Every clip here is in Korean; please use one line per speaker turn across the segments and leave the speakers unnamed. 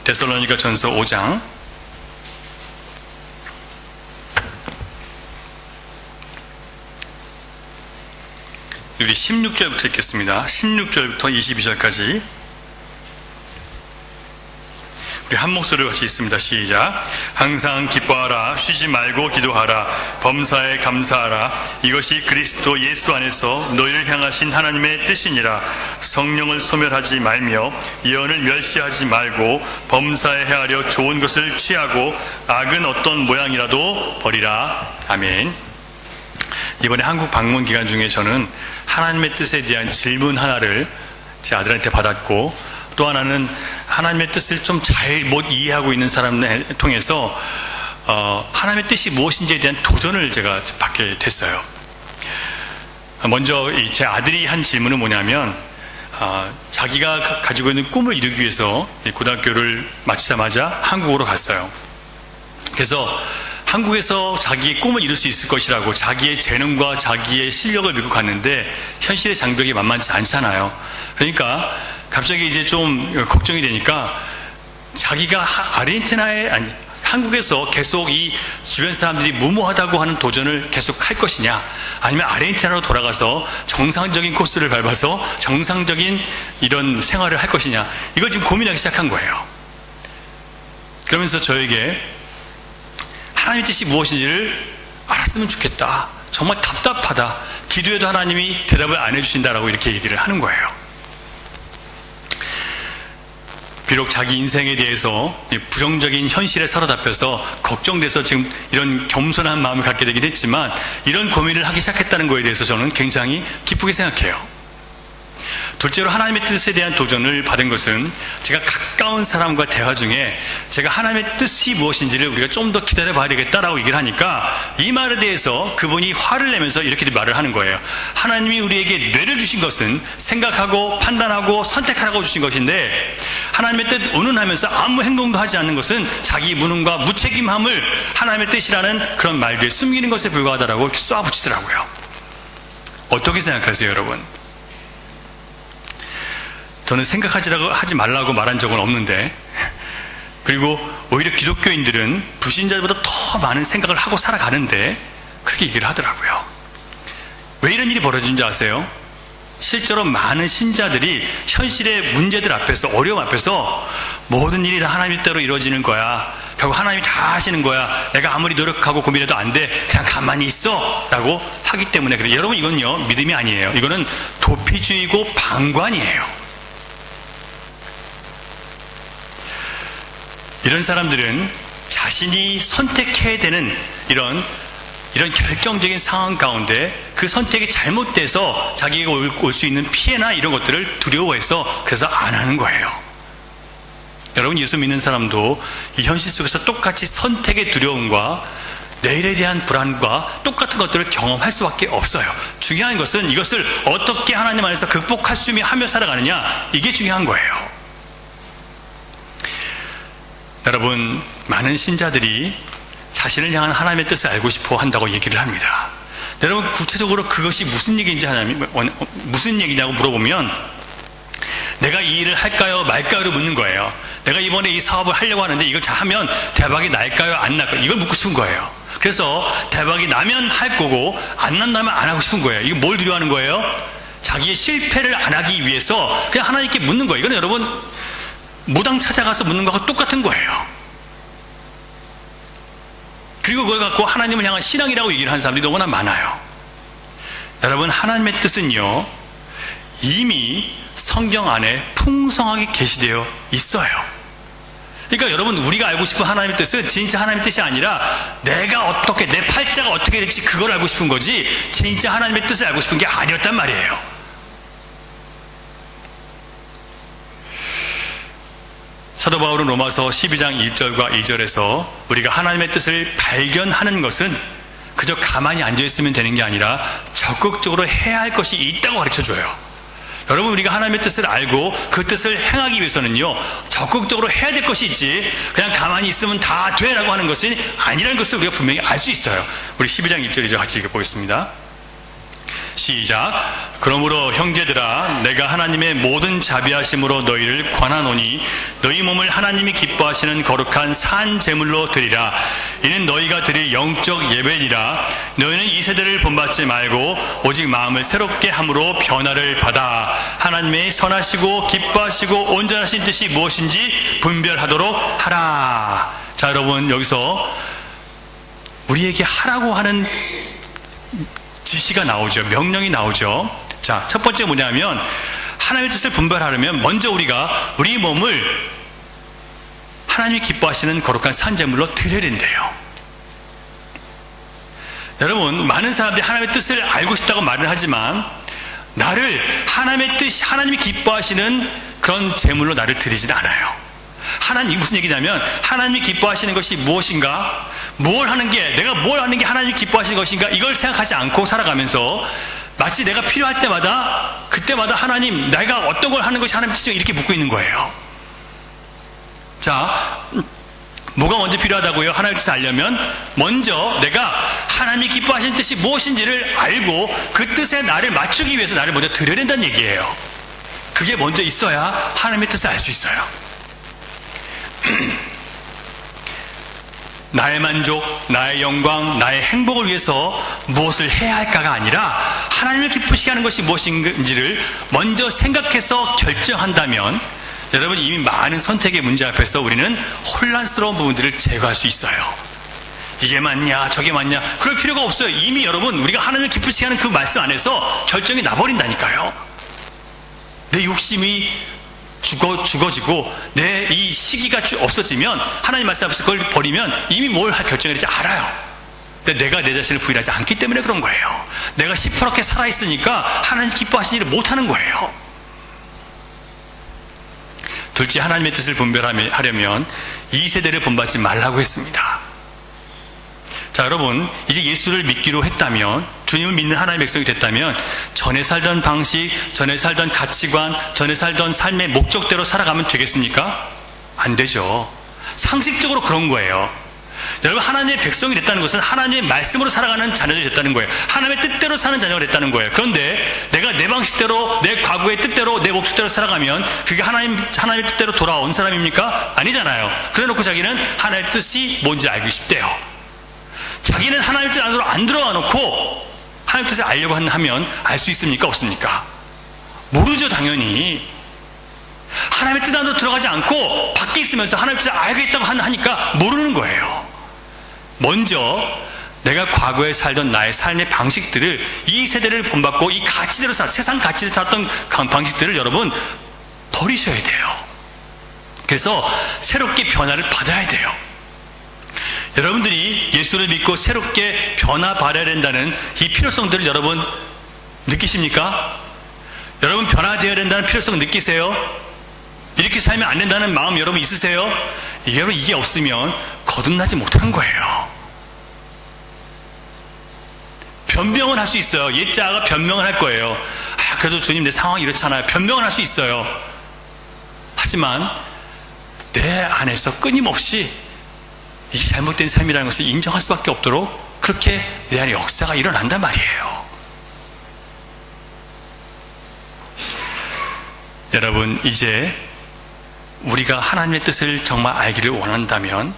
데살로니가 전서 5장 우리 16절부터 읽겠습니다. 16절부터 22절까지 우리 한 목소리로 같이 읽습니다. 시작. 항상 기뻐하라. 쉬지 말고 기도하라. 범사에 감사하라. 이것이 그리스도 예수 안에서 너희를 향하신 하나님의 뜻이니라. 성령을 소멸하지 말며 예언을 멸시하지 말고 범사에 헤아려 좋은 것을 취하고 악은 어떤 모양이라도 버리라. 아멘. 이번에 한국 방문 기간 중에 저는 하나님의 뜻에 대한 질문 하나를 제 아들한테 받았고, 또 하나는 하나님의 뜻을 좀 잘 못 이해하고 있는 사람을 통해서 하나님의 뜻이 무엇인지에 대한 도전을 제가 받게 됐어요. 먼저 제 아들이 한 질문은 뭐냐면, 자기가 가지고 있는 꿈을 이루기 위해서 고등학교를 마치자마자 한국으로 갔어요. 그래서 한국에서 자기의 꿈을 이룰 수 있을 것이라고 자기의 재능과 자기의 실력을 믿고 갔는데 현실의 장벽이 만만치 않잖아요. 그러니까 갑자기 이제 좀 걱정이 되니까 자기가 한국에서 계속 이 주변 사람들이 무모하다고 하는 도전을 계속 할 것이냐, 아니면 아르헨티나로 돌아가서 정상적인 코스를 밟아서 정상적인 이런 생활을 할 것이냐, 이걸 지금 고민하기 시작한 거예요. 그러면서 저에게 하나님의 뜻이 무엇인지를 알았으면 좋겠다, 정말 답답하다, 기도해도 하나님이 대답을 안 해주신다라고 이렇게 얘기를 하는 거예요. 비록 자기 인생에 대해서 부정적인 현실에 사로잡혀서 걱정돼서 지금 이런 겸손한 마음을 갖게 되긴 했지만, 이런 고민을 하기 시작했다는 것에 대해서 저는 굉장히 기쁘게 생각해요. 둘째로 하나님의 뜻에 대한 도전을 받은 것은 제가 가까운 사람과 대화 중에 제가 하나님의 뜻이 무엇인지를 우리가 좀 더 기다려 봐야 되겠다라고 얘기를 하니까, 이 말에 대해서 그분이 화를 내면서 이렇게 말을 하는 거예요. 하나님이 우리에게 뇌를 주신 것은 생각하고 판단하고 선택하라고 주신 것인데, 하나님의 뜻 운운하면서 아무 행동도 하지 않는 것은 자기 무능과 무책임함을 하나님의 뜻이라는 그런 말 뒤에 숨기는 것에 불과하다라고 이렇게 쏴붙이더라고요. 어떻게 생각하세요, 여러분? 저는 생각하지 말라고 말한 적은 없는데, 그리고 오히려 기독교인들은 불신자들보다 더 많은 생각을 하고 살아가는데 그렇게 얘기를 하더라고요. 왜 이런 일이 벌어진지 아세요? 실제로 많은 신자들이 현실의 문제들 앞에서, 어려움 앞에서 모든 일이 다 하나님 뜻대로 이루어지는 거야, 결국 하나님이 다 하시는 거야, 내가 아무리 노력하고 고민해도 안 돼, 그냥 가만히 있어 라고 하기 때문에 그래요. 여러분, 이건요 믿음이 아니에요. 이거는 도피주의고 방관이에요. 이런 사람들은 자신이 선택해야 되는 이런 결정적인 상황 가운데 그 선택이 잘못돼서 자기가 올 수 있는 피해나 이런 것들을 두려워해서 그래서 안 하는 거예요. 여러분, 예수 믿는 사람도 이 현실 속에서 똑같이 선택의 두려움과 내일에 대한 불안과 똑같은 것들을 경험할 수밖에 없어요. 중요한 것은 이것을 어떻게 하나님 안에서 극복할 수 있으며 하며 살아가느냐, 이게 중요한 거예요. 여러분, 많은 신자들이 자신을 향한 하나님의 뜻을 알고 싶어 한다고 얘기를 합니다. 여러분, 구체적으로 그것이 무슨 얘기냐고 물어보면, 내가 이 일을 할까요 말까요를 묻는 거예요. 내가 이번에 이 사업을 하려고 하는데 이걸 잘 하면 대박이 날까요 안 날까요, 이걸 묻고 싶은 거예요. 그래서 대박이 나면 할 거고 안 난다면 안 하고 싶은 거예요. 이거 뭘 두려워하는 거예요? 자기의 실패를 안 하기 위해서 그냥 하나님께 묻는 거예요. 이건 여러분, 무당 찾아가서 묻는 거하고 똑같은 거예요. 그리고 그걸 갖고 하나님을 향한 신앙이라고 얘기를 하는 사람들이 너무나 많아요. 여러분, 하나님의 뜻은요 이미 성경 안에 풍성하게 계시되어 있어요. 그러니까 여러분, 우리가 알고 싶은 하나님의 뜻은 진짜 하나님의 뜻이 아니라 내가 어떻게, 내 팔자가 어떻게 될지 그걸 알고 싶은 거지, 진짜 하나님의 뜻을 알고 싶은 게 아니었단 말이에요. 사도 바울은 로마서 12장 1절과 2절에서 우리가 하나님의 뜻을 발견하는 것은 그저 가만히 앉아있으면 되는 게 아니라 적극적으로 해야 할 것이 있다고 가르쳐줘요. 여러분, 우리가 하나님의 뜻을 알고 그 뜻을 행하기 위해서는요 적극적으로 해야 될 것이 있지, 그냥 가만히 있으면 다 돼라고 하는 것이 아니라는 것을 우리가 분명히 알 수 있어요. 우리 12장 1절이죠. 같이 읽어보겠습니다. 시작. 그러므로 형제들아, 내가 하나님의 모든 자비하심으로 너희를 권하노니 너희 몸을 하나님이 기뻐하시는 거룩한 산 제물로 드리라. 이는 너희가 드릴 영적 예배니라. 너희는 이 세대를 본받지 말고 오직 마음을 새롭게 함으로 변화를 받아 하나님의 선하시고 기뻐하시고 온전하신 뜻이 무엇인지 분별하도록 하라. 자, 여러분, 여기서 우리에게 하라고 하는 지시가 나오죠. 명령이 나오죠. 자, 첫 번째 뭐냐면 하나님의 뜻을 분별하려면 먼저 우리가 우리 몸을 하나님이 기뻐하시는 거룩한 산제물로 드려야 된대요. 여러분, 많은 사람들이 하나님의 뜻을 알고 싶다고 말을 하지만 나를 하나님의 뜻, 하나님이 기뻐하시는 그런 제물로 나를 드리진 않아요. 하나님, 무슨 얘기냐면 하나님이 기뻐하시는 것이 무엇인가, 뭘 하는 게, 내가 뭘 하는 게 하나님이 기뻐하시는 것인가, 이걸 생각하지 않고 살아가면서 마치 내가 필요할 때마다 그때마다 하나님, 내가 어떤 걸 하는 것이 하나님 뜻이냐 이렇게 묻고 있는 거예요. 자, 뭐가 먼저 필요하다고요? 하나님의 뜻을 알려면 먼저 내가 하나님이 기뻐하시는 뜻이 무엇인지를 알고 그 뜻에 나를 맞추기 위해서 나를 먼저 드려야 된다는 얘기예요. 그게 먼저 있어야 하나님의 뜻을 알 수 있어요. 나의 만족, 나의 영광, 나의 행복을 위해서 무엇을 해야 할까가 아니라 하나님을 기쁘시게 하는 것이 무엇인지를 먼저 생각해서 결정한다면 여러분, 이미 많은 선택의 문제 앞에서 우리는 혼란스러운 부분들을 제거할 수 있어요. 이게 맞냐 저게 맞냐 그럴 필요가 없어요. 이미 여러분, 우리가 하나님을 기쁘시게 하는 그 말씀 안에서 결정이 나버린다니까요. 내 욕심이 죽어지고 내 이 시기가 없어지면 하나님 말씀 앞에서 그걸 버리면 이미 뭘 결정해야 될지 알아요. 근데 내가 내 자신을 부인하지 않기 때문에 그런 거예요. 내가 시퍼렇게 살아있으니까 하나님 기뻐하시는 일을 못하는 거예요. 둘째, 하나님의 뜻을 분별하려면 이 세대를 본받지 말라고 했습니다. 자, 여러분, 이제 예수를 믿기로 했다면, 주님을 믿는 하나님의 백성이 됐다면 전에 살던 방식, 전에 살던 가치관, 전에 살던 삶의 목적대로 살아가면 되겠습니까? 안 되죠. 상식적으로 그런 거예요. 여러분, 하나님의 백성이 됐다는 것은 하나님의 말씀으로 살아가는 자녀들이 됐다는 거예요. 하나님의 뜻대로 사는 자녀가 됐다는 거예요. 그런데 내가 내 방식대로, 내 과거의 뜻대로, 내 목적대로 살아가면 그게 하나님의 뜻대로 돌아온 사람입니까? 아니잖아요. 그래 놓고 자기는 하나님의 뜻이 뭔지 알고 싶대요. 자기는 하나님의 뜻 안으로 안 들어가 놓고 하나님의 뜻을 알려고 하면 알 수 있습니까? 없습니까? 모르죠, 당연히. 하나님의 뜻 안으로 들어가지 않고 밖에 있으면서 하나님의 뜻을 알겠다고 하니까 모르는 거예요. 먼저 내가 과거에 살던 나의 삶의 방식들을, 이 세대를 본받고 이 가치대로 세상 가치를 살았던 방식들을 여러분 버리셔야 돼요. 그래서 새롭게 변화를 받아야 돼요. 여러분들이 예수를 믿고 새롭게 변화받아야 된다는 이 필요성들을 여러분 느끼십니까? 여러분, 변화되어야 된다는 필요성 느끼세요? 이렇게 살면 안 된다는 마음 여러분 있으세요? 여러분, 이게 없으면 거듭나지 못한 거예요. 변명은 할 수 있어요. 옛자가 변명을 할 거예요. 그래도 주님, 내 상황이 이렇잖아요. 변명을 할 수 있어요. 하지만 내 안에서 끊임없이 이게 잘못된 삶이라는 것을 인정할 수밖에 없도록 그렇게 내 안에 역사가 일어난단 말이에요. 여러분, 이제 우리가 하나님의 뜻을 정말 알기를 원한다면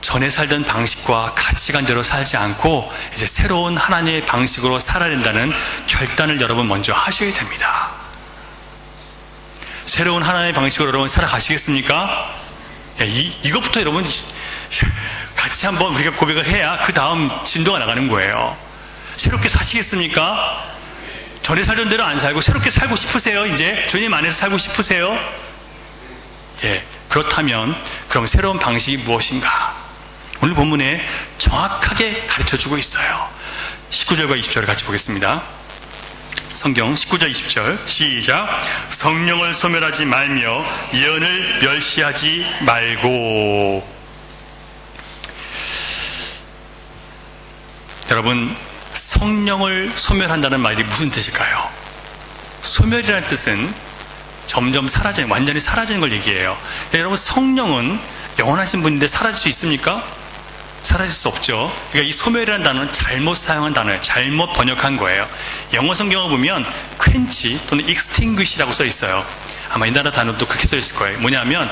전에 살던 방식과 가치관대로 살지 않고 이제 새로운 하나님의 방식으로 살아야 된다는 결단을 여러분 먼저 하셔야 됩니다. 새로운 하나님의 방식으로 여러분 살아가시겠습니까? 이것부터 여러분 같이 한번 우리가 고백을 해야 그 다음 진도가 나가는 거예요. 새롭게 사시겠습니까? 전에 살던 대로 안 살고 새롭게 살고 싶으세요? 이제 주님 안에서 살고 싶으세요? 예, 그렇다면 그럼 새로운 방식이 무엇인가? 오늘 본문에 정확하게 가르쳐주고 있어요. 19절과 20절을 같이 보겠습니다. 성경 19절 20절 시작. 성령을 소멸하지 말며 예언을 멸시하지 말고. 여러분, 성령을 소멸한다는 말이 무슨 뜻일까요? 소멸이라는 뜻은 점점 사라지는, 완전히 사라지는 걸 얘기해요. 여러분, 성령은 영원하신 분인데 사라질 수 있습니까? 사라질 수 없죠. 그러니까 이 소멸이라는 단어는 잘못 사용한 단어예요. 잘못 번역한 거예요. 영어 성경을 보면 quench 또는 extinguish라고 써 있어요. 아마 이 나라 단어도 그렇게 써있을 거예요. 뭐냐면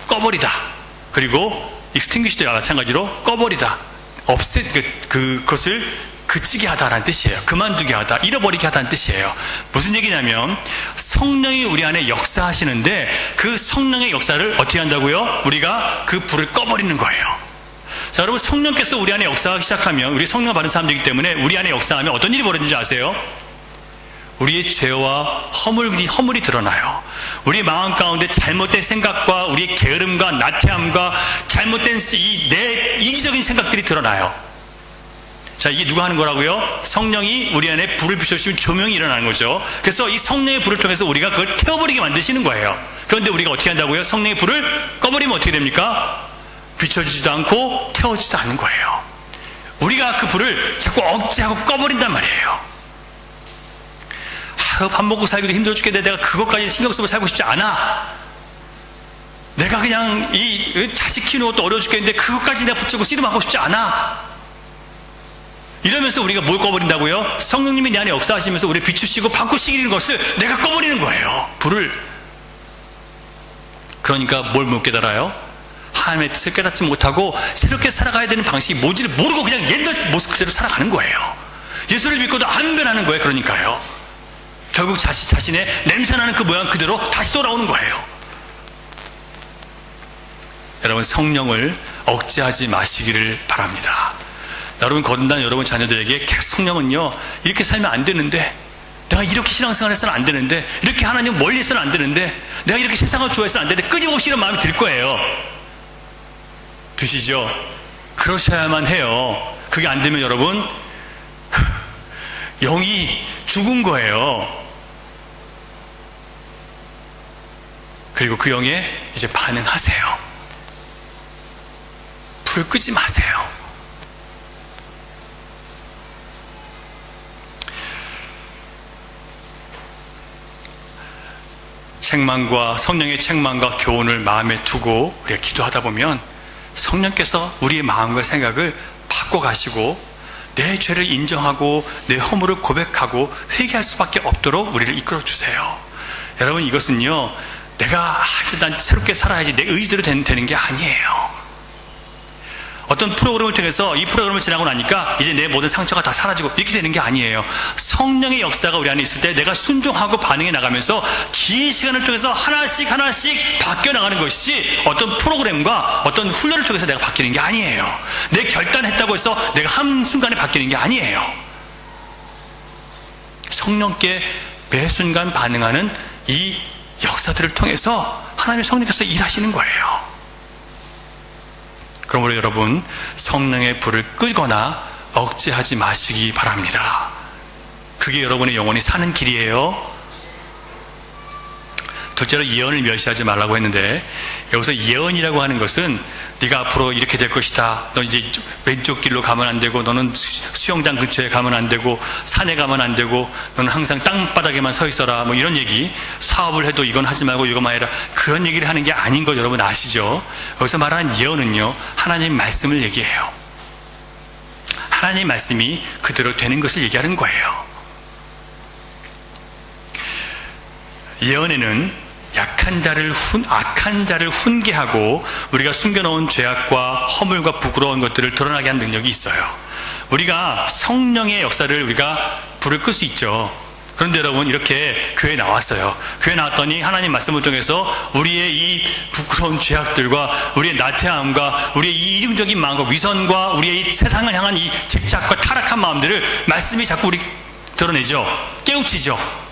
꺼버리다, 그리고 extinguish도 마찬가지로 꺼버리다, 그것을 그치게 하다라는 뜻이에요. 그만두게 하다, 잃어버리게 하다는 뜻이에요. 무슨 얘기냐면 성령이 우리 안에 역사하시는데 그 성령의 역사를 어떻게 한다고요? 우리가 그 불을 꺼버리는 거예요. 자, 여러분, 성령께서 우리 안에 역사하기 시작하면, 우리 성령 받은 사람들이기 때문에 우리 안에 역사하면 어떤 일이 벌어지는지 아세요? 우리의 죄와 허물이 드러나요. 우리 마음 가운데 잘못된 생각과 우리의 게으름과 나태함과 잘못된 내 이기적인 생각들이 드러나요. 자, 이게 누가 하는 거라고요? 성령이 우리 안에 불을 비춰주시면 조명이 일어나는 거죠. 그래서 이 성령의 불을 통해서 우리가 그걸 태워버리게 만드시는 거예요. 그런데 우리가 어떻게 한다고요? 성령의 불을 꺼버리면 어떻게 됩니까? 비춰주지도 않고 태워지도 않는 거예요. 우리가 그 불을 자꾸 억제하고 꺼버린단 말이에요. 밥 먹고 살기도 힘들어 죽겠는데 내가 그것까지 신경 쓰고 살고 싶지 않아. 내가 그냥 이 자식 키우는 것도 어려워 죽겠는데 그것까지 내가 붙잡고 씨름하고 싶지 않아. 이러면서 우리가 뭘 꺼버린다고요? 성령님이 내 안에 역사하시면서 우리를 비추시고 바꾸시는 것을 내가 꺼버리는 거예요. 불을. 그러니까 뭘 못 깨달아요? 하나님의 뜻을 깨닫지 못하고 새롭게 살아가야 되는 방식이 뭔지를 모르고 그냥 옛날 모습 그대로 살아가는 거예요. 예수를 믿고도 안 변하는 거예요. 그러니까요. 결국 자신의 냄새나는 그 모양 그대로 다시 돌아오는 거예요. 여러분, 성령을 억제하지 마시기를 바랍니다. 여러분, 거듭난 여러분 자녀들에게 성령은요, 이렇게 살면 안 되는데, 내가 이렇게 신앙생활 해서는 안 되는데, 이렇게 하나님 멀리 해서는 안 되는데, 내가 이렇게 세상을 좋아해서는 안 되는데, 끊임없이 이런 마음이 들 거예요. 드시죠? 그러셔야만 해요. 그게 안 되면 여러분, 영이 죽은 거예요. 그리고 그 영에 이제 반응하세요. 불을 끄지 마세요. 책망과 성령의 책망과 교훈을 마음에 두고 우리가 기도하다 보면 성령께서 우리의 마음과 생각을 바꿔가시고 내 죄를 인정하고 내 허물을 고백하고 회개할 수밖에 없도록 우리를 이끌어 주세요. 여러분, 이것은요, 내가 난 새롭게 살아야지 내 의지대로 되는 게 아니에요. 어떤 프로그램을 통해서 이 프로그램을 지나고 나니까 이제 내 모든 상처가 다 사라지고 이렇게 되는 게 아니에요. 성령의 역사가 우리 안에 있을 때 내가 순종하고 반응해 나가면서 긴 시간을 통해서 하나씩 바뀌어 나가는 것이지 어떤 프로그램과 어떤 훈련을 통해서 내가 바뀌는 게 아니에요. 내 결단했다고 해서 내가 한순간에 바뀌는 게 아니에요. 성령께 매 순간 반응하는 이 역사들을 통해서 하나님의 성령께서 일하시는 거예요. 그러므로 여러분, 성령의 불을 끄거나 억제하지 마시기 바랍니다. 그게 여러분의 영혼이 사는 길이에요. 둘째로, 예언을 멸시하지 말라고 했는데, 여기서 예언이라고 하는 것은 네가 앞으로 이렇게 될 것이다, 너 이제 왼쪽 길로 가면 안 되고, 너는 수영장 근처에 가면 안 되고, 산에 가면 안 되고, 너는 항상 땅바닥에만 서 있어라, 뭐 이런 얘기, 사업을 해도 이건 하지 말고 이것만 해라, 그런 얘기를 하는 게 아닌 거 여러분 아시죠? 여기서 말하는 예언은요, 하나님의 말씀을 얘기해요. 하나님의 말씀이 그대로 되는 것을 얘기하는 거예요. 예언에는 악한 자를 훈계하고 우리가 숨겨놓은 죄악과 허물과 부끄러운 것들을 드러나게 하는 능력이 있어요. 우리가 성령의 역사를 우리가 불을 끌 수 있죠. 그런데 여러분, 이렇게 교회에 나왔어요. 교회에 나왔더니 하나님 말씀을 통해서 우리의 이 부끄러운 죄악들과 우리의 나태함과 우리의 이 이중적인 마음과 위선과 우리의 이 세상을 향한 이 집착과 타락한 마음들을 말씀이 자꾸 우리 드러내죠. 깨우치죠.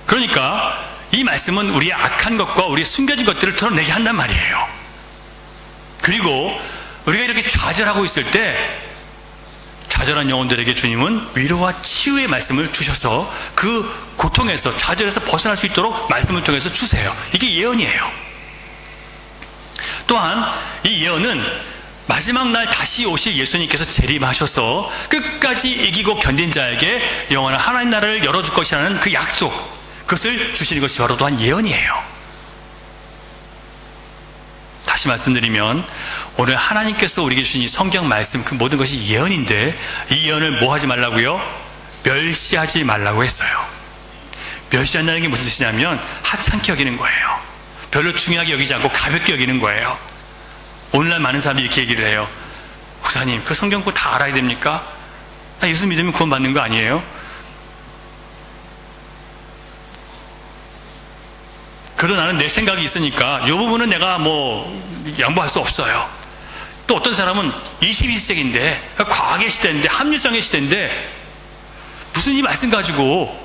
그러니까 이 말씀은 우리의 악한 것과 우리의 숨겨진 것들을 드러내게 한단 말이에요. 그리고 우리가 이렇게 좌절하고 있을 때 좌절한 영혼들에게 주님은 위로와 치유의 말씀을 주셔서 그 고통에서, 좌절에서 벗어날 수 있도록 말씀을 통해서 주세요. 이게 예언이에요. 또한 이 예언은 마지막 날 다시 오실 예수님께서 재림하셔서 끝까지 이기고 견딘 자에게 영원한 하나님 나라를 열어줄 것이라는 그 약속, 그것을 주시는 것이 바로 또한 예언이에요. 다시 말씀드리면 오늘 하나님께서 우리에게 주신 이 성경 말씀, 그 모든 것이 예언인데 이 예언을 뭐 하지 말라고요? 멸시하지 말라고 했어요. 멸시한다는 게 무슨 뜻이냐면 하찮게 여기는 거예요. 별로 중요하게 여기지 않고 가볍게 여기는 거예요. 오늘날 많은 사람들이 이렇게 얘기를 해요. 목사님, 그 성경구 다 알아야 됩니까? 나 예수 믿으면 구원받는 거 아니에요? 그러나 나는 내 생각이 있으니까 이 부분은 내가 양보할 수 없어요. 또 어떤 사람은 21세기인데 과학의 시대인데 합리성의 시대인데 무슨 이 말씀 가지고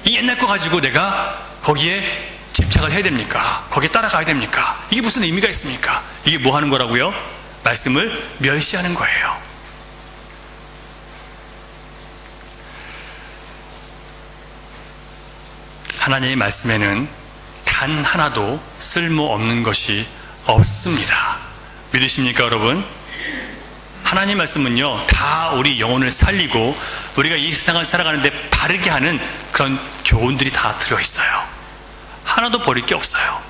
이 옛날 거 가지고 내가 거기에 집착을 해야 됩니까? 거기에 따라가야 됩니까? 이게 무슨 의미가 있습니까? 이게 뭐 하는 거라고요? 말씀을 멸시하는 거예요. 하나님의 말씀에는 단 하나도 쓸모없는 것이 없습니다. 믿으십니까, 여러분? 하나님 말씀은요, 다 우리 영혼을 살리고 우리가 이 세상을 살아가는데 바르게 하는 그런 교훈들이 다 들어있어요. 하나도 버릴 게 없어요.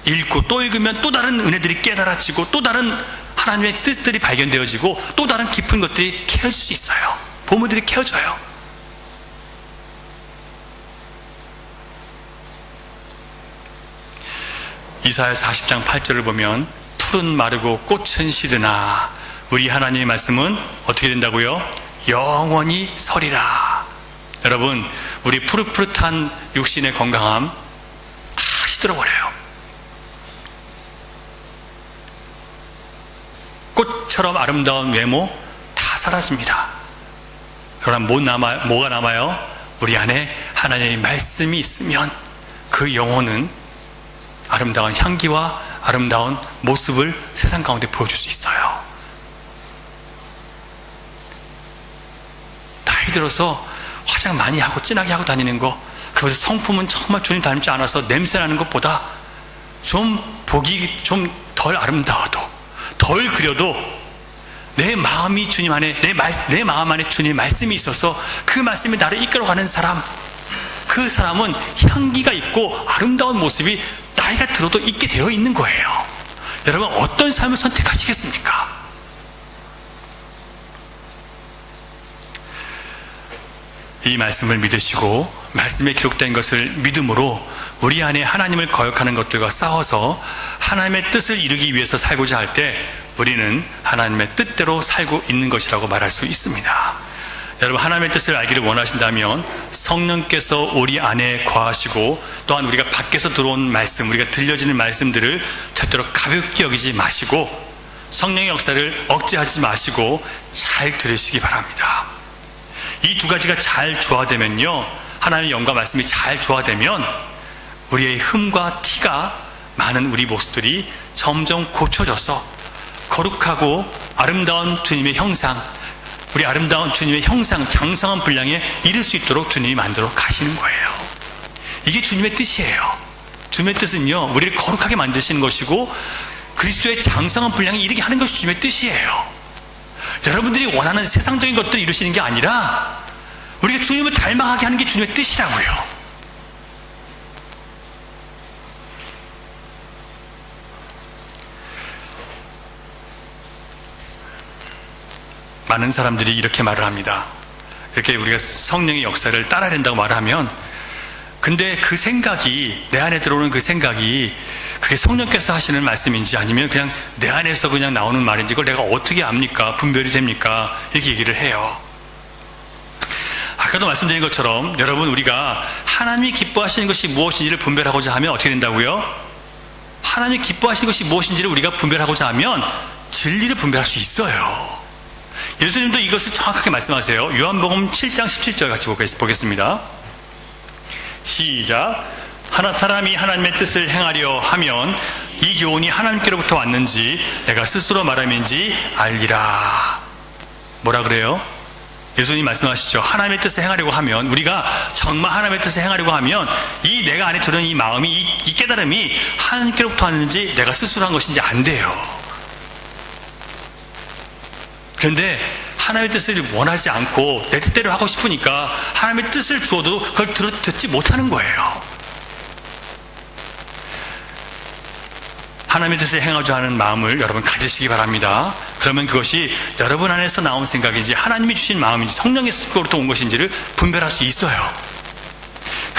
읽고 또 읽으면 또 다른 은혜들이 깨달아지고 또 다른 하나님의 뜻들이 발견되어지고 또 다른 깊은 것들이 캐어질 수 있어요. 보물들이 캐어져요. 이사야 40장 8절을 보면 풀은 마르고 꽃은 시드나 우리 하나님의 말씀은 어떻게 된다고요? 영원히 서리라. 여러분, 우리 푸릇푸릇한 육신의 건강함 다 시들어버려요. 꽃처럼 아름다운 외모 다 사라집니다. 그러나 뭐가 남아요? 우리 안에 하나님의 말씀이 있으면 그 영혼은 아름다운 향기와 아름다운 모습을 세상 가운데 보여줄 수 있어요. 나이 들어서 화장 많이 하고 진하게 하고 다니는 거, 그래서 성품은 정말 주님 닮지 않아서 냄새나는 것보다 좀 보기 좀 덜 아름다워도 덜 그려도 내 마음이 주님 안에 내 마음 안에 주님의 말씀이 있어서 그 말씀이 나를 이끌어가는 사람, 그 사람은 향기가 있고 아름다운 모습이 나이가 들어도 있게 되어 있는 거예요. 여러분, 어떤 삶을 선택하시겠습니까? 이 말씀을 믿으시고 말씀에 기록된 것을 믿음으로 우리 안에 하나님을 거역하는 것들과 싸워서 하나님의 뜻을 이루기 위해서 살고자 할 때 우리는 하나님의 뜻대로 살고 있는 것이라고 말할 수 있습니다. 여러분, 하나님의 뜻을 알기를 원하신다면 성령께서 우리 안에 거하시고 또한 우리가 밖에서 들어온 말씀, 우리가 들려지는 말씀들을 절대로 가볍게 여기지 마시고 성령의 역사를 억제하지 마시고 잘 들으시기 바랍니다. 이 두 가지가 잘 조화되면요, 하나님의 영과 말씀이 잘 조화되면 우리의 흠과 티가 많은 우리 모습들이 점점 고쳐져서 거룩하고 아름다운 주님의 형상, 우리 아름다운 주님의 형상, 장성한 분량에 이를 수 있도록 주님이 만들어 가시는 거예요. 이게 주님의 뜻이에요. 주님의 뜻은요, 우리를 거룩하게 만드시는 것이고 그리스도의 장성한 분량에 이르게 하는 것이 주님의 뜻이에요. 여러분들이 원하는 세상적인 것들을 이루시는 게 아니라 우리가 주님을 닮아가게 하는 게 주님의 뜻이라고요. 많은 사람들이 이렇게 말을 합니다. 이렇게 우리가 성령의 역사를 따라야 된다고 말하면, 근데 그 생각이, 내 안에 들어오는 그 생각이 그게 성령께서 하시는 말씀인지 아니면 그냥 내 안에서 그냥 나오는 말인지 그걸 내가 어떻게 압니까? 분별이 됩니까? 이렇게 얘기를 해요. 아까도 말씀드린 것처럼 여러분, 우리가 하나님이 기뻐하시는 것이 무엇인지를 분별하고자 하면 어떻게 된다고요? 하나님이 기뻐하시는 것이 무엇인지를 우리가 분별하고자 하면 진리를 분별할 수 있어요. 예수님도 이것을 정확하게 말씀하세요. 요한복음 7장 17절 같이 보겠습니다. 시작. 사람이 하나님의 뜻을 행하려 하면 이 교훈이 하나님께로부터 왔는지 내가 스스로 말함인지 알리라. 뭐라 그래요? 예수님 말씀하시죠. 하나님의 뜻을 행하려고 하면, 우리가 정말 하나님의 뜻을 행하려고 하면 이 내가 안에 들어있는 이 마음이, 이 깨달음이 하나님께로부터 왔는지 내가 스스로 한 것인지 안 돼요. 그런데 하나님의 뜻을 원하지 않고 내 뜻대로 하고 싶으니까 하나님의 뜻을 주어도 그걸 듣지 못하는 거예요. 하나님의 뜻을 행하고자 하는 마음을 여러분 가지시기 바랍니다. 그러면 그것이 여러분 안에서 나온 생각인지 하나님이 주신 마음인지 성령의 습관으로부터 온 것인지를 분별할 수 있어요.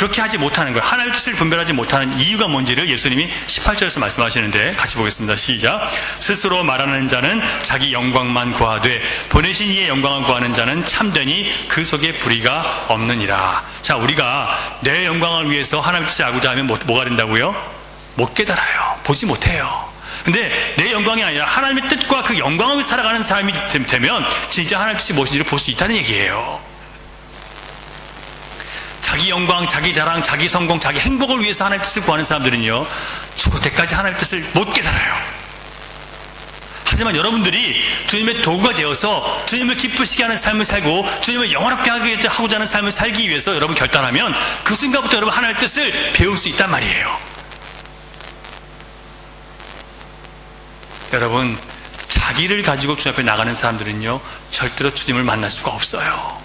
그렇게 하지 못하는 거예요. 하나님의 뜻을 분별하지 못하는 이유가 뭔지를 예수님이 18절에서 말씀하시는데 같이 보겠습니다. 시작. 스스로 말하는 자는 자기 영광만 구하되 보내신 이의 영광을 구하는 자는 참되니 그 속에 불의가 없느니라. 자, 우리가 내 영광을 위해서 하나님의 뜻을 알고자 하면 뭐가 된다고요? 못 깨달아요. 보지 못해요. 근데 내 영광이 아니라 하나님의 뜻과 그 영광을 위해 살아가는 사람이 되면 진짜 하나님의 뜻이 무엇인지를 볼 수 있다는 얘기예요. 자기 영광, 자기 자랑, 자기 성공, 자기 행복을 위해서 하나님의 뜻을 구하는 사람들은요, 죽을 때까지 하나님의 뜻을 못 깨달아요. 하지만 여러분들이 주님의 도구가 되어서 주님을 기쁘시게 하는 삶을 살고 주님을 영원하게 하고자 하는 삶을 살기 위해서 여러분 결단하면 그 순간부터 여러분 하나님의 뜻을 배울 수 있단 말이에요. 여러분, 자기를 가지고 주님 앞에 나가는 사람들은요, 절대로 주님을 만날 수가 없어요.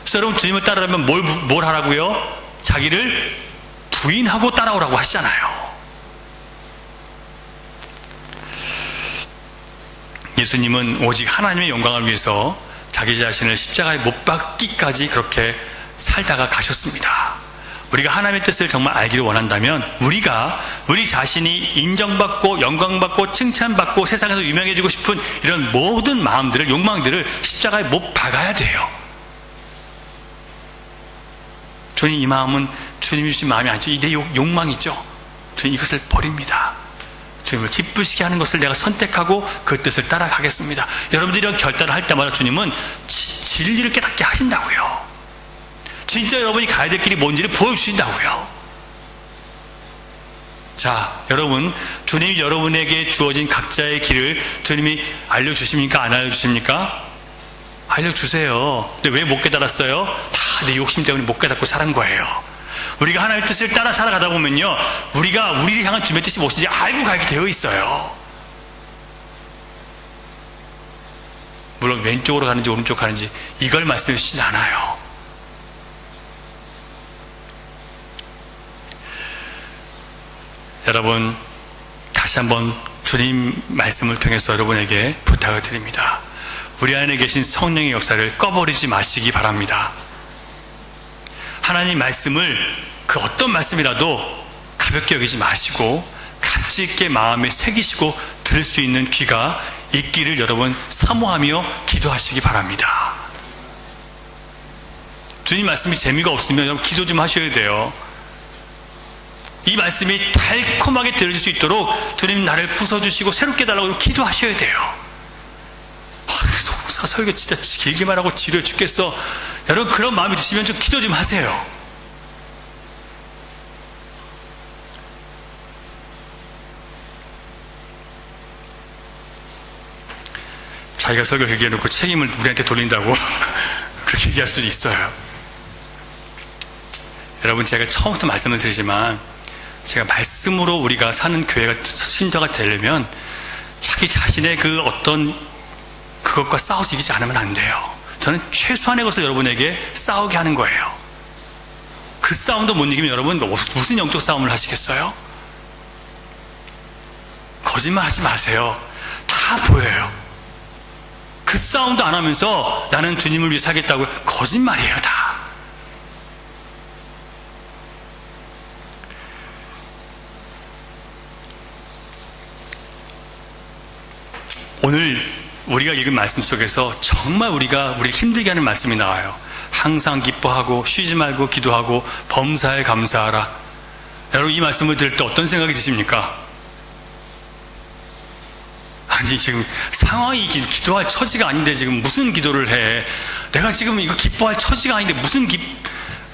그래서 여러분, 주님을 따르려면 뭘 하라고요? 자기를 부인하고 따라오라고 하시잖아요. 예수님은 오직 하나님의 영광을 위해서 자기 자신을 십자가에 못 박기까지 그렇게 살다가 가셨습니다. 우리가 하나님의 뜻을 정말 알기를 원한다면 우리 자신이 인정받고 영광받고 칭찬받고 세상에서 유명해지고 싶은 이런 모든 마음들을, 욕망들을 십자가에 못 박아야 돼요. 주님, 이 마음은 주님이 주신 마음이 아니죠. 내 욕망이죠. 주님, 이것을 버립니다. 주님을 기쁘시게 하는 것을 내가 선택하고 그 뜻을 따라가겠습니다. 여러분들이 이런 결단을 할 때마다 주님은 진리를 깨닫게 하신다고요. 진짜 여러분이 가야 될 길이 뭔지를 보여주신다고요. 자, 여러분, 주님이 여러분에게 주어진 각자의 길을 주님이 알려주십니까? 안 알려주십니까? 알려주세요. 근데 왜 못 깨달았어요? 다 내 욕심 때문에 못 깨닫고 사는 거예요. 우리가 하나님의 뜻을 따라 살아가다 보면요, 우리를 향한 주님의 뜻이 무엇인지 알고 가게 되어 있어요. 물론 왼쪽으로 가는지 오른쪽으로 가는지 이걸 말씀해 주시진 않아요. 여러분, 다시 한번 주님 말씀을 통해서 여러분에게 부탁을 드립니다. 우리 안에 계신 성령의 역사를 꺼버리지 마시기 바랍니다. 하나님 말씀을 그 어떤 말씀이라도 가볍게 여기지 마시고 가치 있게 마음에 새기시고 들을 수 있는 귀가 있기를 여러분 사모하며 기도하시기 바랍니다. 주님 말씀이 재미가 없으면 여러분 기도 좀 하셔야 돼요. 이 말씀이 달콤하게 들려질 수 있도록 주님 나를 부숴주시고 새롭게 해달라고 기도하셔야 돼요. 속사 설교 진짜 길게만 하고 지루해 죽겠어. 여러분, 그런 마음이 드시면 좀 기도 좀 하세요. 자기가 설교 길게 해놓고 책임을 우리한테 돌린다고 그렇게 얘기할 수도 있어요. 여러분, 제가 처음부터 말씀을 드리지만 제가 말씀으로 우리가 사는 교회가 신자가 되려면 자기 자신의 그 어떤 그것과 싸워서 이기지 않으면 안 돼요. 저는 최소한의 것을 여러분에게 싸우게 하는 거예요. 그 싸움도 못 이기면 여러분 무슨 영적 싸움을 하시겠어요? 거짓말 하지 마세요. 다 보여요. 그 싸움도 안 하면서 나는 주님을 위해 살겠다고 거짓말이에요. 다. 오늘 우리가 읽은 말씀 속에서 정말 우리 힘들게 하는 말씀이 나와요. 항상 기뻐하고 쉬지 말고 기도하고 범사에 감사하라. 여러분, 이 말씀을 들을 때 어떤 생각이 드십니까? 아니, 지금 상황이 기도할 처지가 아닌데 지금 무슨 기도를 해? 내가 지금 이거 기뻐할 처지가 아닌데 무슨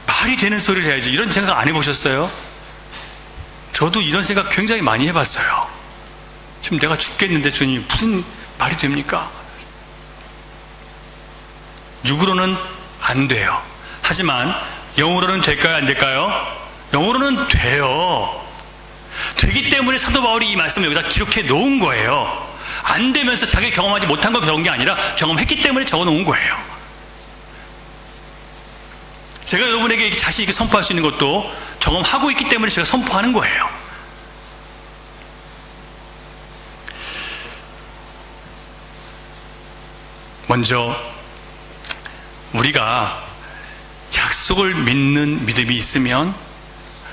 말이 되는 소리를 해야지. 이런 생각 안 해보셨어요? 저도 이런 생각 굉장히 많이 해봤어요. 지금 내가 죽겠는데 주님 무슨 말이 됩니까? 육으로는 안 돼요. 하지만 영으로는 될까요? 안 될까요? 영으로는 돼요. 되기 때문에 사도 바울이 이 말씀을 여기다 기록해 놓은 거예요. 안 되면서 자기 경험하지 못한 거 그런 게 아니라 경험했기 때문에 적어 놓은 거예요. 제가 여러분에게 자신 있게 선포할 수 있는 것도 경험하고 있기 때문에 제가 선포하는 거예요. 먼저 우리가 약속을 믿는 믿음이 있으면,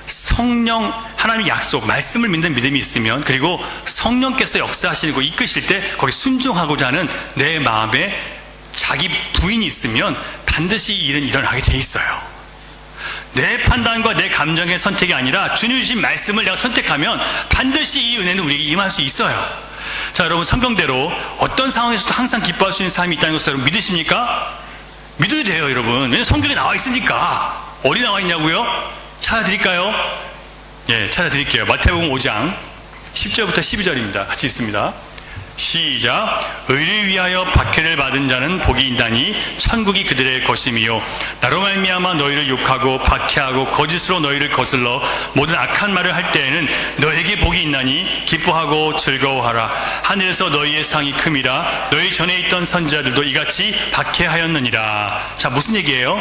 성령, 하나님의 약속, 말씀을 믿는 믿음이 있으면, 그리고 성령께서 역사하시고 이끄실 때 거기 순종하고자 하는 내 마음에 자기 부인이 있으면 반드시 이 일은 일어나게 돼 있어요. 내 판단과 내 감정의 선택이 아니라 주님 주신 말씀을 내가 선택하면 반드시 이 은혜는 우리에게 임할 수 있어요. 자, 여러분, 성경대로 어떤 상황에서도 항상 기뻐할 수 있는 삶이 있다는 것을 여러분 믿으십니까? 믿어야 돼요, 여러분. 왜냐면 성경에 나와 있으니까. 어디 나와 있냐고요? 찾아드릴까요? 예, 찾아드릴게요. 마태복음 5장 10절부터 12절입니다. 같이 읽습니다. 시작. 의를 위하여 박해를 받은 자는 복이 있나니 천국이 그들의 것임이요, 나로 말미암아 너희를 욕하고 박해하고 거짓으로 너희를 거슬러 모든 악한 말을 할 때에는 너에게 복이 있나니 기뻐하고 즐거워하라. 하늘에서 너희의 상이 큼이라. 너희 전에 있던 선지자들도 이같이 박해하였느니라. 자, 무슨 얘기예요?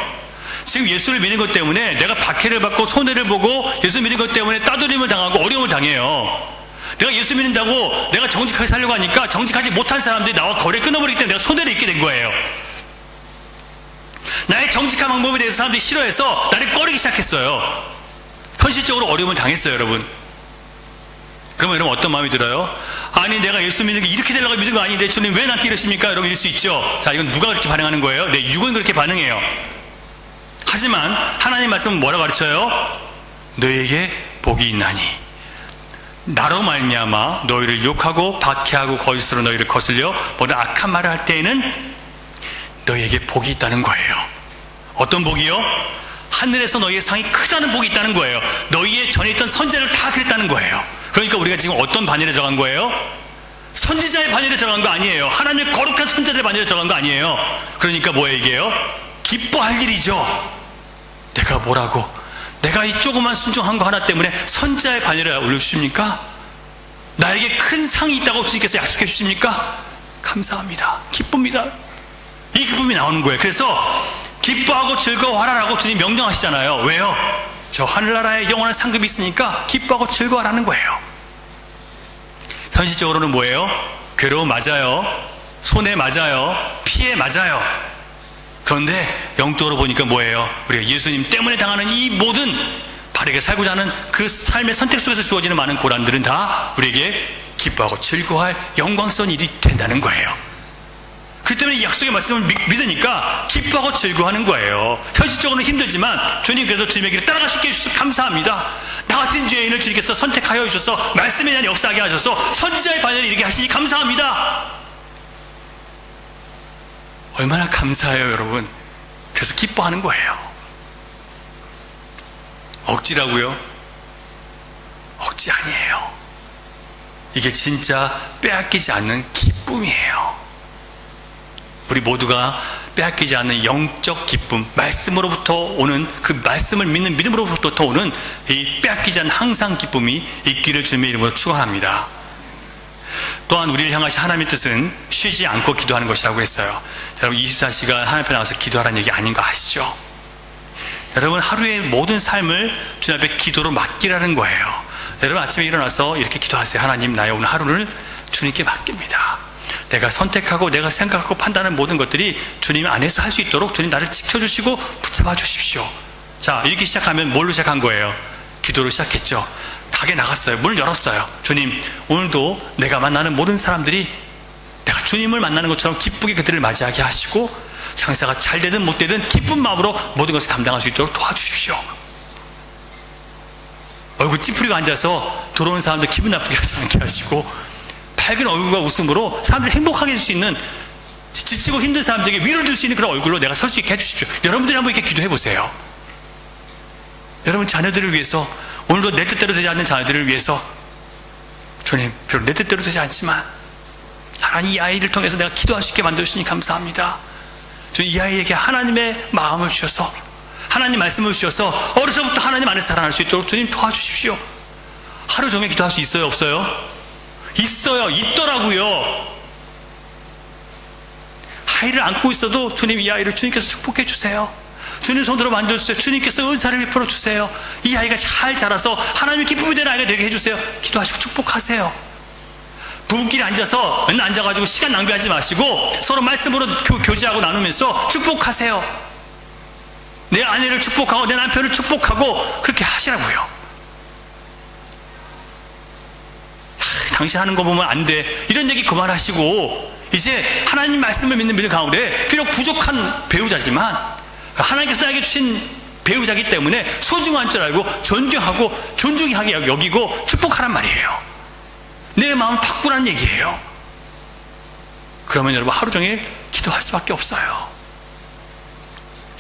지금 예수를 믿는 것 때문에 내가 박해를 받고 손해를 보고, 예수 믿는 것 때문에 따돌림을 당하고 어려움을 당해요. 내가 예수 믿는다고 내가 정직하게 살려고 하니까 정직하지 못한 사람들이 나와 거래 끊어버리기 때문에 내가 손해를 입게 된 거예요. 나의 정직한 방법에 대해서 사람들이 싫어해서 나를 꺼리기 시작했어요. 현실적으로 어려움을 당했어요, 여러분. 그러면 여러분 어떤 마음이 들어요? 아니, 내가 예수 믿는 게 이렇게 되려고 믿는 거 아닌데 주님 왜 나한테 이러십니까? 여러분, 이럴 수 있죠. 자, 이건 누가 그렇게 반응하는 거예요? 내 육은 그렇게 반응해요. 하지만 하나님 말씀은 뭐라고 가르쳐요? 너에게 복이 있나니 나로 말미암아 너희를 욕하고 박해하고 거짓으로 너희를 거슬려 모든 악한 말을 할 때에는 너희에게 복이 있다는 거예요. 어떤 복이요? 하늘에서 너희의 상이 크다는 복이 있다는 거예요. 너희의 전에 있던 선지자를 다 그랬다는 거예요. 그러니까 우리가 지금 어떤 반열에 들어간 거예요? 선지자의 반열에 들어간 거 아니에요. 하나님의 거룩한 선지자의 반열에 들어간 거 아니에요. 그러니까 뭐예요, 이게요? 기뻐할 일이죠. 내가 뭐라고? 내가 이 조그만 순종한 거 하나 때문에 선지자의 반열에 올려주십니까? 나에게 큰 상이 있다고 주님께서 약속해 주십니까? 감사합니다. 기쁩니다. 이 기쁨이 나오는 거예요. 그래서 기뻐하고 즐거워하라라고 주님 명령하시잖아요. 왜요? 저 하늘나라에 영원한 상급이 있으니까 기뻐하고 즐거워하라는 거예요. 현실적으로는 뭐예요? 괴로움 맞아요. 손해 맞아요. 피해 맞아요. 그런데 영적으로 보니까 뭐예요? 우리가 예수님 때문에 당하는 이 모든 바르게 살고자 하는 그 삶의 선택 속에서 주어지는 많은 고난들은 다 우리에게 기뻐하고 즐거워할 영광스러운 일이 된다는 거예요. 그렇기 때문에 이 약속의 말씀을 믿으니까 기뻐하고 즐거워하는 거예요. 현실적으로는 힘들지만 주님 그래도 주님의 길을 따라갈 수 있게 해주셔서 감사합니다. 나 같은 죄인을 주님께서 선택하여 주셔서 말씀에 대한 역사하게 하셔서 선지자의 반열에 이르게 하시니 감사합니다. 얼마나 감사해요, 여러분. 그래서 기뻐하는 거예요. 억지라고요? 억지 아니에요. 이게 진짜 빼앗기지 않는 기쁨이에요. 우리 모두가 빼앗기지 않는 영적 기쁨, 말씀으로부터 오는, 그 말씀을 믿는 믿음으로부터 오는 이 빼앗기지 않는 항상 기쁨이 있기를 주님의 이름으로 축원합니다. 또한 우리를 향하신 하나님의 뜻은 쉬지 않고 기도하는 것이라고 했어요. 여러분, 24시간 하나님 앞에 나와서 기도하라는 얘기 아닌 거 아시죠? 여러분, 하루의 모든 삶을 주님 앞에 기도로 맡기라는 거예요. 여러분, 아침에 일어나서 이렇게 기도하세요. 하나님, 나의 오늘 하루를 주님께 맡깁니다. 내가 선택하고 내가 생각하고 판단하는 모든 것들이 주님 안에서 할 수 있도록 주님 나를 지켜주시고 붙잡아 주십시오. 자, 이렇게 시작하면 뭘로 시작한 거예요? 기도로 시작했죠. 가게 나갔어요. 문을 열었어요. 주님, 오늘도 내가 만나는 모든 사람들이 내가 주님을 만나는 것처럼 기쁘게 그들을 맞이하게 하시고 장사가 잘 되든 못 되든 기쁜 마음으로 모든 것을 감당할 수 있도록 도와주십시오. 얼굴 찌푸리고 앉아서 들어오는 사람들 기분 나쁘게 하지 않게 하시고 밝은 얼굴과 웃음으로 사람들을 행복하게 해줄 수 있는, 지치고 힘든 사람들에게 위로를 줄 수 있는 그런 얼굴로 내가 설 수 있게 해주십시오. 여러분들이 한번 이렇게 기도해 보세요. 여러분 자녀들을 위해서, 오늘도 내 뜻대로 되지 않는 자녀들을 위해서, 주님, 비록 내 뜻대로 되지 않지만 하나님 이 아이를 통해서 내가 기도할 수 있게 만들어주시니 감사합니다. 주님, 이 아이에게 하나님의 마음을 주셔서, 하나님 말씀을 주셔서 어려서부터 하나님 안에서 살아날 수 있도록 주님 도와주십시오. 하루 종일 기도할 수 있어요, 없어요? 있어요. 있더라고요. 아이를 안고 있어도 주님, 이 아이를 주님께서 축복해 주세요. 주님 손으로 만져주세요. 주님께서 은사를 베풀어 주세요. 이 아이가 잘 자라서 하나님의 기쁨이 되는 아이가 되게 해주세요. 기도하시고 축복하세요. 부부끼리 앉아서 맨날 앉아가지고 시간 낭비하지 마시고 서로 말씀으로 교제하고 나누면서 축복하세요. 내 아내를 축복하고 내 남편을 축복하고 그렇게 하시라고요. 당신 하는 거 보면 안 돼. 이런 얘기 그만하시고 이제 하나님 말씀을 믿는 믿음 가운데 비록 부족한 배우자지만 하나님께서 나에게 주신 배우자이기 때문에 소중한 줄 알고 존경하고 존중하게 여기고 축복하란 말이에요. 내 마음 바꾸란 얘기예요. 그러면 여러분 하루 종일 기도할 수밖에 없어요.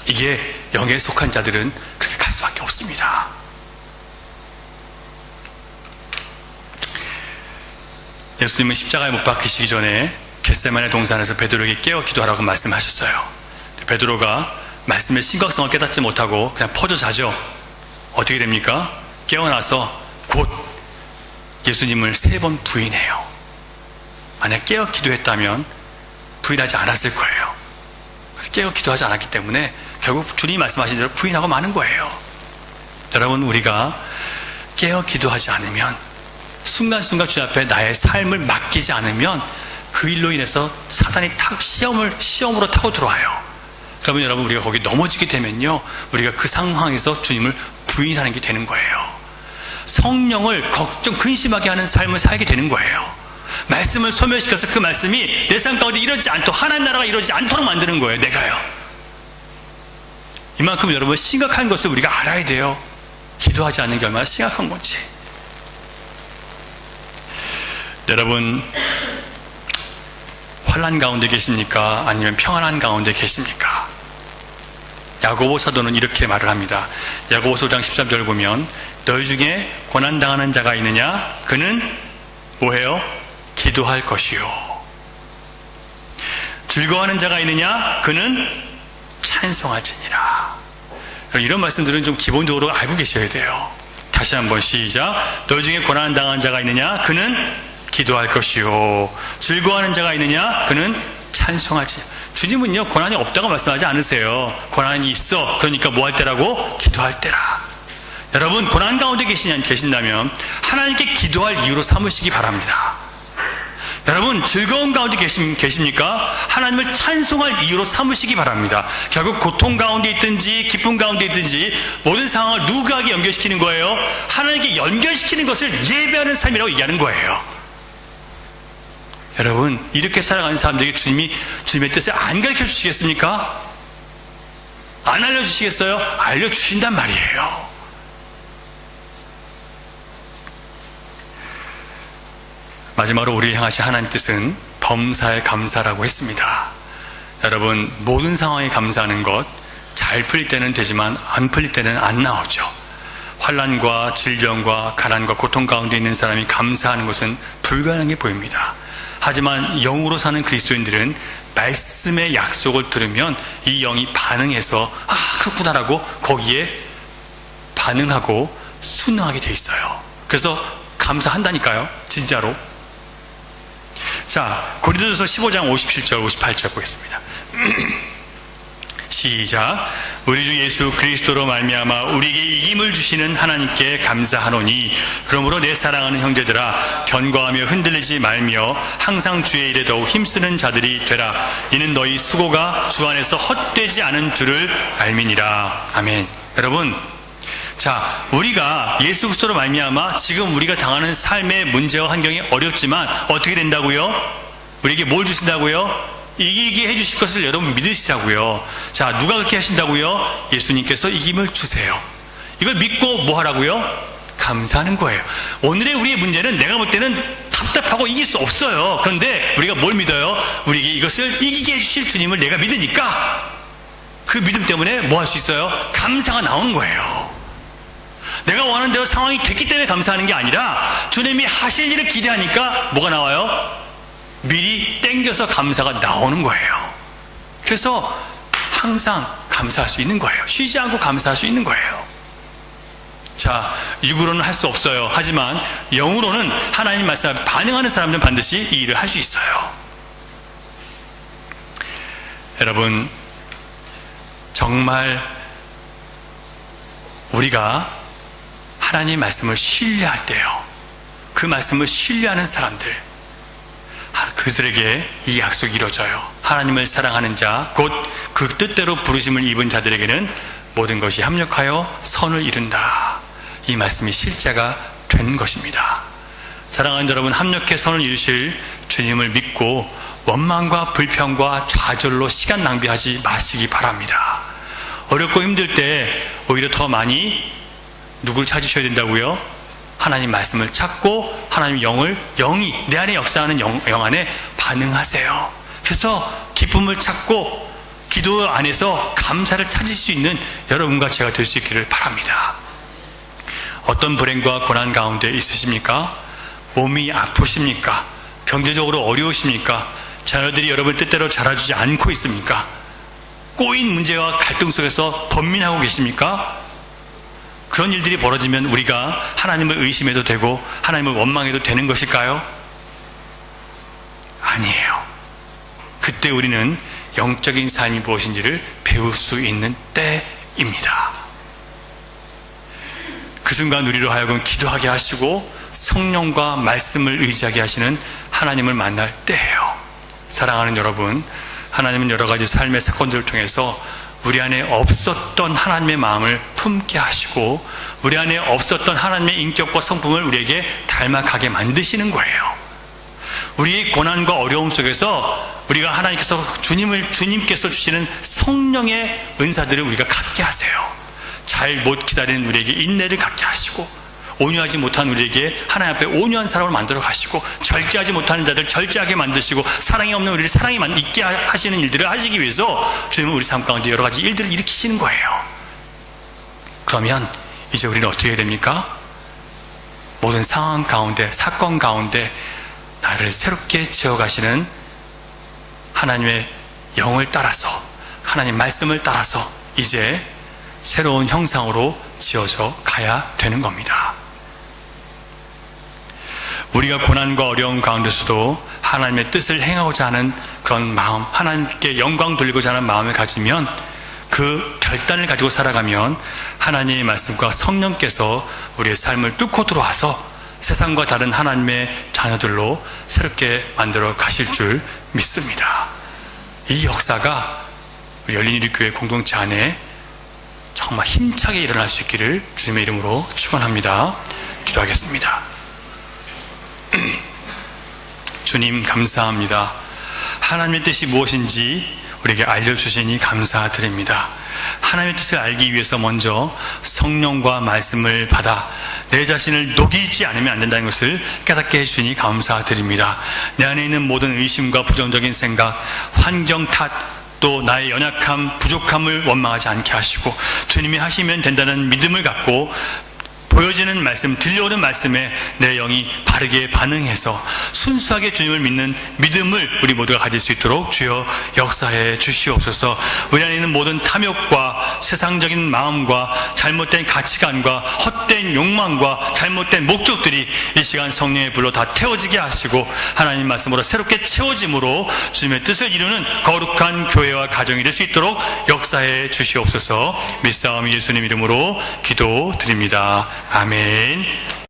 이게 영에 속한 자들은 그렇게 갈 수밖에 없습니다. 예수님은 십자가에 못 박히시기 전에 겟세마네 동산에서 베드로에게 깨어 기도하라고 말씀하셨어요. 베드로가 말씀의 심각성을 깨닫지 못하고 그냥 퍼져 자죠. 어떻게 됩니까? 깨어나서 곧 예수님을 3번 부인해요. 만약 깨어 기도했다면 부인하지 않았을 거예요. 깨어 기도하지 않았기 때문에 결국 주님이 말씀하신 대로 부인하고 마는 거예요. 여러분, 우리가 깨어 기도하지 않으면, 순간순간 주님 앞에 나의 삶을 맡기지 않으면 그 일로 인해서 사단이 시험으로 타고 들어와요. 그러면 여러분, 우리가 거기 넘어지게 되면요, 우리가 그 상황에서 주님을 부인하는 게 되는 거예요. 성령을 근심하게 하는 삶을 살게 되는 거예요. 말씀을 소멸시켜서 그 말씀이 내 삶 가운데 이루어지지 않도록, 하나님 나라가 이루어지지 않도록 만드는 거예요. 내가요. 이만큼 여러분 심각한 것을 우리가 알아야 돼요. 기도하지 않는 게 얼마나 심각한 건지. 여러분, 환난 가운데 계십니까? 아니면 평안한 가운데 계십니까? 야고보 사도는 이렇게 말을 합니다. 야고보서 5장 13절 보면 너희 중에 고난당하는 자가 있느냐? 그는 뭐해요? 기도할 것이요. 즐거워하는 자가 있느냐? 그는 찬송할지니라. 이런 말씀들은 좀 기본적으로 알고 계셔야 돼요. 다시 한번 시작. 너희 중에 고난당한 자가 있느냐? 그는 기도할 것이요. 즐거워하는 자가 있느냐? 그는 찬송할지니라. 주님은요, 고난이 없다고 말씀하지 않으세요. 고난이 있어. 그러니까 뭐 할 때라고? 기도할 때라. 여러분, 고난 가운데 계신다면 하나님께 기도할 이유로 삼으시기 바랍니다. 여러분, 즐거운 가운데 계십니까? 하나님을 찬송할 이유로 삼으시기 바랍니다. 결국 고통 가운데 있든지 기쁨 가운데 있든지 모든 상황을 누구에게 연결시키는 거예요? 하나님께 연결시키는 것을 예배하는 삶이라고 얘기하는 거예요. 여러분, 이렇게 살아가는 사람들에게 주님의 뜻을 안 가르쳐 주시겠습니까? 안 알려주시겠어요? 알려주신단 말이에요. 마지막으로 우리를 향하신 하나님 뜻은 범사에 감사라고 했습니다. 여러분, 모든 상황에 감사하는 것, 잘 풀릴 때는 되지만 안 풀릴 때는 안 나오죠. 환난과 질병과 가난과 고통 가운데 있는 사람이 감사하는 것은 불가능해 보입니다. 하지만 영으로 사는 그리스도인들은 말씀의 약속을 들으면 이 영이 반응해서 그렇구나라고 거기에 반응하고 순응하게 돼 있어요. 그래서 감사한다니까요. 진짜로. 자, 고린도전서 15장 57절 58절 보겠습니다. 시작. 우리 주 예수 그리스도로 말미암아 우리에게 이김을 주시는 하나님께 감사하노니 그러므로 내 사랑하는 형제들아 견고하며 흔들리지 말며 항상 주의 일에 더욱 힘쓰는 자들이 되라. 이는 너희 수고가 주 안에서 헛되지 않은 줄을 알미니라. 아멘. 여러분, 자, 우리가 예수 그리스도로 말미암아 지금 우리가 당하는 삶의 문제와 환경이 어렵지만 어떻게 된다고요? 우리에게 뭘 주신다고요? 이기게 해주실 것을 여러분 믿으시라고요. 자, 누가 그렇게 하신다고요? 예수님께서 이김을 주세요. 이걸 믿고 뭐 하라고요? 감사하는 거예요. 오늘의 우리의 문제는 내가 볼 때는 답답하고 이길 수 없어요. 그런데 우리가 뭘 믿어요? 우리에게 이것을 이기게 해주실 주님을 내가 믿으니까 그 믿음 때문에 뭐 할 수 있어요? 감사가 나오는 거예요. 내가 원하는 대로 상황이 됐기 때문에 감사하는 게 아니라 주님이 하실 일을 기대하니까 뭐가 나와요? 미리 땡겨서 감사가 나오는 거예요. 그래서 항상 감사할 수 있는 거예요. 쉬지 않고 감사할 수 있는 거예요. 자, 육으로는 할 수 없어요. 하지만 영으로는 하나님 말씀에 반응하는 사람들은 반드시 이 일을 할 수 있어요. 여러분, 정말 우리가 하나님 말씀을 신뢰할 때요, 그 말씀을 신뢰하는 사람들, 그들에게 이 약속이 이루어져요. 하나님을 사랑하는 자, 곧 그 뜻대로 부르심을 입은 자들에게는 모든 것이 합력하여 선을 이룬다. 이 말씀이 실제가 된 것입니다. 사랑하는 여러분, 합력해 선을 이루실 주님을 믿고 원망과 불평과 좌절로 시간 낭비하지 마시기 바랍니다. 어렵고 힘들 때 오히려 더 많이 누구를 찾으셔야 된다고요? 하나님 말씀을 찾고 하나님 영이 내 안에 역사하는 영 안에 반응하세요. 그래서 기쁨을 찾고 기도 안에서 감사를 찾을 수 있는 여러분과 제가 될 수 있기를 바랍니다. 어떤 불행과 고난 가운데 있으십니까? 몸이 아프십니까? 경제적으로 어려우십니까? 자녀들이 여러분 뜻대로 자라주지 않고 있습니까? 꼬인 문제와 갈등 속에서 번민하고 계십니까? 그런 일들이 벌어지면 우리가 하나님을 의심해도 되고 하나님을 원망해도 되는 것일까요? 아니에요. 그때 우리는 영적인 삶이 무엇인지를 배울 수 있는 때입니다. 그 순간 우리로 하여금 기도하게 하시고 성령과 말씀을 의지하게 하시는 하나님을 만날 때예요. 사랑하는 여러분, 하나님은 여러 가지 삶의 사건들을 통해서 우리 안에 없었던 하나님의 마음을 품게 하시고 우리 안에 없었던 하나님의 인격과 성품을 우리에게 닮아가게 만드시는 거예요. 우리의 고난과 어려움 속에서 우리가 하나님께서 주님께서 주시는 성령의 은사들을 우리가 갖게 하세요. 잘 못 기다리는 우리에게 인내를 갖게 하시고 온유하지 못한 우리에게 하나님 앞에 온유한 사람을 만들어 가시고 절제하지 못하는 자들 절제하게 만드시고 사랑이 없는 우리를 사랑이 있게 하시는 일들을 하시기 위해서 주님은 우리 삶 가운데 여러 가지 일들을 일으키시는 거예요. 그러면 이제 우리는 어떻게 해야 됩니까? 모든 상황 가운데 사건 가운데 나를 새롭게 지어가시는 하나님의 영을 따라서 하나님 말씀을 따라서 이제 새로운 형상으로 지어져 가야 되는 겁니다. 우리가 고난과 어려움 가운데서도 하나님의 뜻을 행하고자 하는 그런 마음, 하나님께 영광 돌리고자 하는 마음을 가지면 그 결단을 가지고 살아가면 하나님의 말씀과 성령께서 우리의 삶을 뚫고 들어와서 세상과 다른 하나님의 자녀들로 새롭게 만들어 가실 줄 믿습니다. 이 역사가 우리 열린우리교회 공동체 안에 정말 힘차게 일어날 수 있기를 주님의 이름으로 축원합니다. 기도하겠습니다. 주님 감사합니다. 하나님의 뜻이 무엇인지 우리에게 알려주시니 감사드립니다. 하나님의 뜻을 알기 위해서 먼저 성령과 말씀을 받아 내 자신을 녹이지 않으면 안 된다는 것을 깨닫게 해주시니 감사드립니다. 내 안에 있는 모든 의심과 부정적인 생각, 환경 탓, 또 나의 연약함, 부족함을 원망하지 않게 하시고 주님이 하시면 된다는 믿음을 갖고 보여지는 말씀, 들려오는 말씀에 내 영이 바르게 반응해서 순수하게 주님을 믿는 믿음을 우리 모두가 가질 수 있도록 주여 역사해 주시옵소서. 우리 안에 있는 모든 탐욕과 세상적인 마음과 잘못된 가치관과 헛된 욕망과 잘못된 목적들이 이 시간 성령의 불로 다 태워지게 하시고 하나님 말씀으로 새롭게 채워짐으로 주님의 뜻을 이루는 거룩한 교회와 가정이 될 수 있도록 역사해 주시옵소서. 믿사오니 예수님 이름으로 기도드립니다. 아멘.